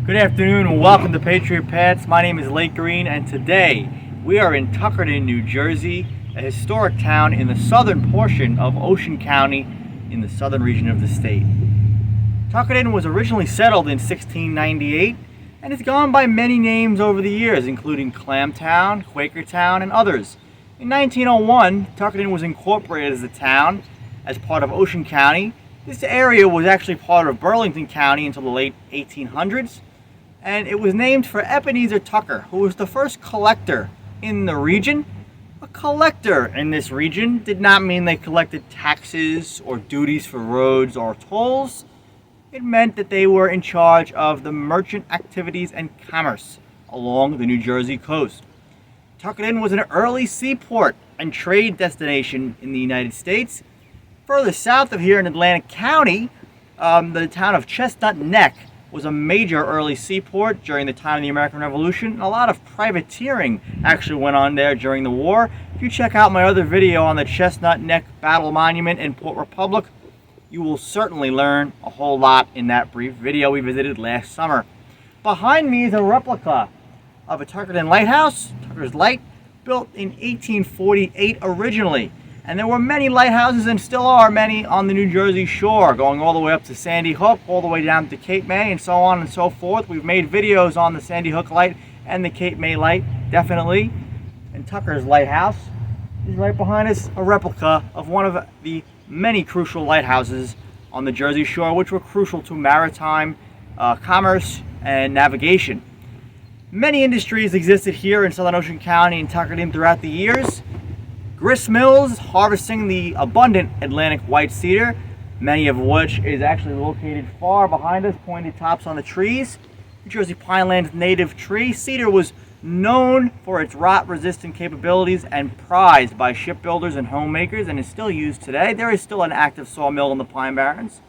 Good afternoon and welcome to Patriot Paths. My name is Laik Green and today we are in Tuckerton, New Jersey, a historic town in the southern portion of Ocean County in the southern region of the state. Tuckerton was originally settled in 1698 and it's gone by many names over the years, including Clamtown, Quakertown, and others. In 1901, Tuckerton was incorporated as a town as part of Ocean County. This area was actually part of Burlington County until the late 1800s. And it was named for Ebenezer Tucker, who was the first collector in the region. A collector in this region did not mean they collected taxes or duties for roads or tolls. It meant that they were in charge of the merchant activities and commerce along the New Jersey coast. Tuckerton was an early seaport and trade destination in the United States. Further south of here in Atlantic County, the town of Chestnut Neck was a major early seaport during the time of the American Revolution. And a lot of privateering actually went on there during the war. If you check out my other video on the Chestnut Neck Battle Monument in Port Republic, you will certainly learn a whole lot in that brief video we visited last summer. Behind me is a replica of a Tuckerton Lighthouse, Tucker's Light, built in 1848 originally. And there were many lighthouses, and still are many, on the New Jersey shore, going all the way up to Sandy Hook, all the way down to Cape May, and so on and so forth. We've made videos on the Sandy Hook Light and the Cape May Light, definitely. And Tucker's Lighthouse is right behind us, a replica of one of the many crucial lighthouses on the Jersey shore, which were crucial to maritime commerce and navigation. Many industries existed here in Southern Ocean County and Tuckerton throughout the years. Grist mills harvesting the abundant Atlantic white cedar, many of which is actually located far behind us, pointed tops on the trees. New Jersey Pineland's native tree. Cedar was known for its rot-resistant capabilities and prized by shipbuilders and homemakers, and is still used today. There is still an active sawmill in the Pine Barrens.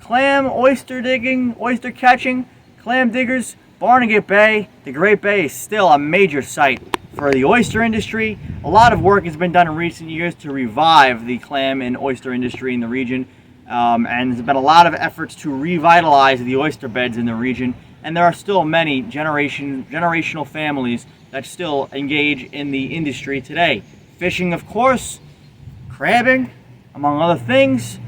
Clam, oyster digging, oyster catching, clam diggers, Barnegat Bay, the Great Bay is still a major site for the oyster industry. A lot of work has been done in recent years to revive the clam and oyster industry in the region, and there's been a lot of efforts to revitalize the oyster beds in the region, and there are still many generational families that still engage in the industry today. Fishing, of course, crabbing, among other things,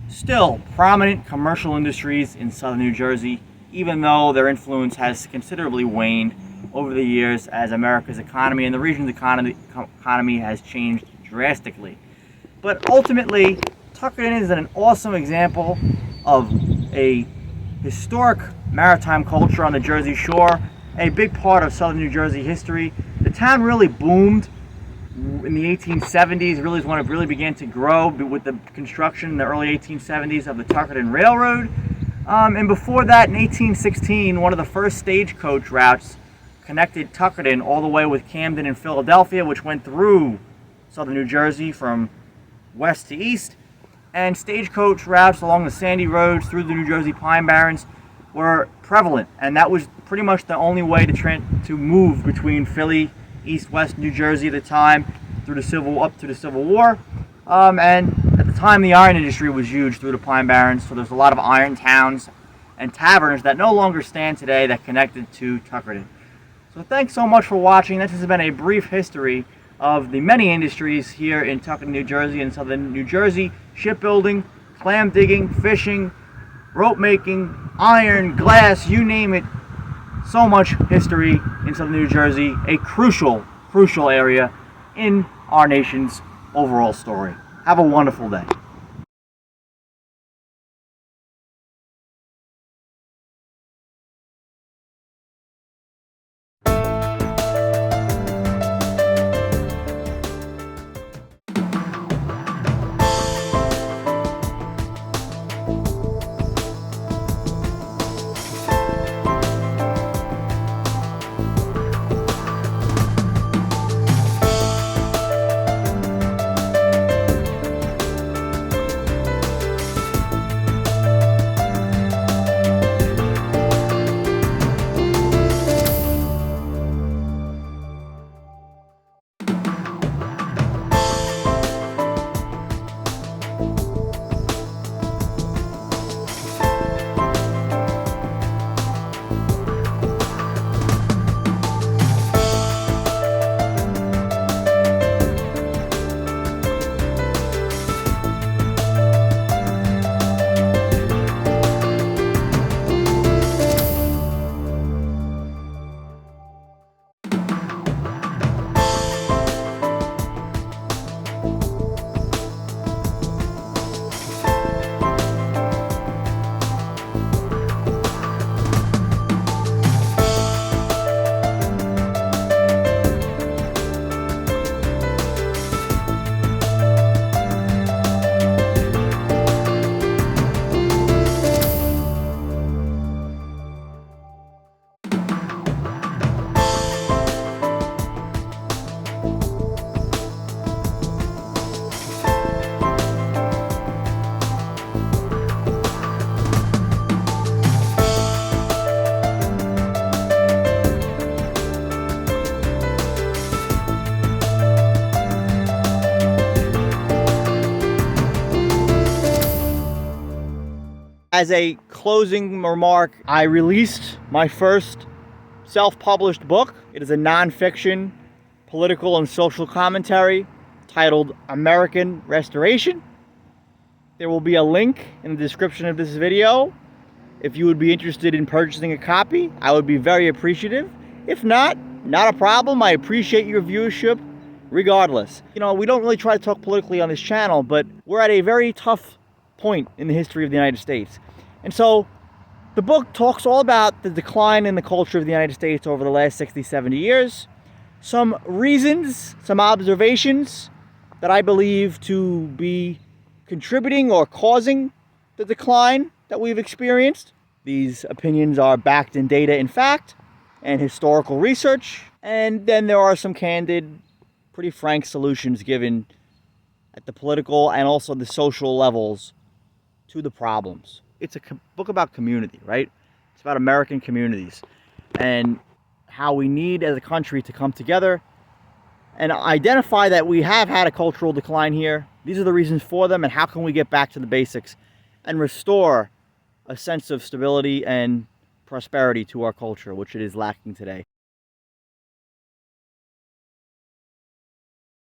still prominent commercial industries in southern New Jersey, even though their influence has considerably waned over the years as America's economy and the region's economy has changed drastically. But ultimately, Tuckerton is an awesome example of a historic maritime culture on the Jersey Shore, a big part of southern New Jersey history. The town really boomed in the 1870s, really is when it really began to grow with the construction in the early 1870s of the Tuckerton Railroad. And before that, in 1816, one of the first stagecoach routes connected Tuckerton all the way with Camden and Philadelphia, which went through southern New Jersey from west to east. And stagecoach routes along the sandy roads through the New Jersey Pine Barrens were prevalent, and that was pretty much the only way to move between Philly, east-west New Jersey at the time, up to the Civil War. And at the time, the iron industry was huge through the Pine Barrens, so there's a lot of iron towns and taverns that no longer stand today that connected to Tuckerton. So thanks so much for watching. This has been a brief history of the many industries here in Tuckerton, New Jersey and southern New Jersey: shipbuilding, clam digging, fishing, rope making, iron, glass, you name it. So much history in southern New Jersey, a crucial area in our nation's overall story. Have a wonderful day. as a closing remark, I released my first self-published book. It is a nonfiction political and social commentary titled American Restoration. There will be a link in the description of this video. If you would be interested in purchasing a copy, I would be very appreciative. If not a problem. I appreciate your viewership regardless. You know, we don't really try to talk politically on this channel, but we're at a very tough point in the history of the United States. And so the book talks all about the decline in the culture of the United States over the last 60, 70 years. Some reasons, some observations that I believe to be contributing or causing the decline that we've experienced. These opinions are backed in data and fact and historical research. And then there are some candid, pretty frank solutions given at the political and also the social levels to the problems. It's a book about community, right? It's about American communities and how we need as a country to come together and identify that we have had a cultural decline here. These are the reasons for them, and how can we get back to the basics and restore a sense of stability and prosperity to our culture, which it is lacking today.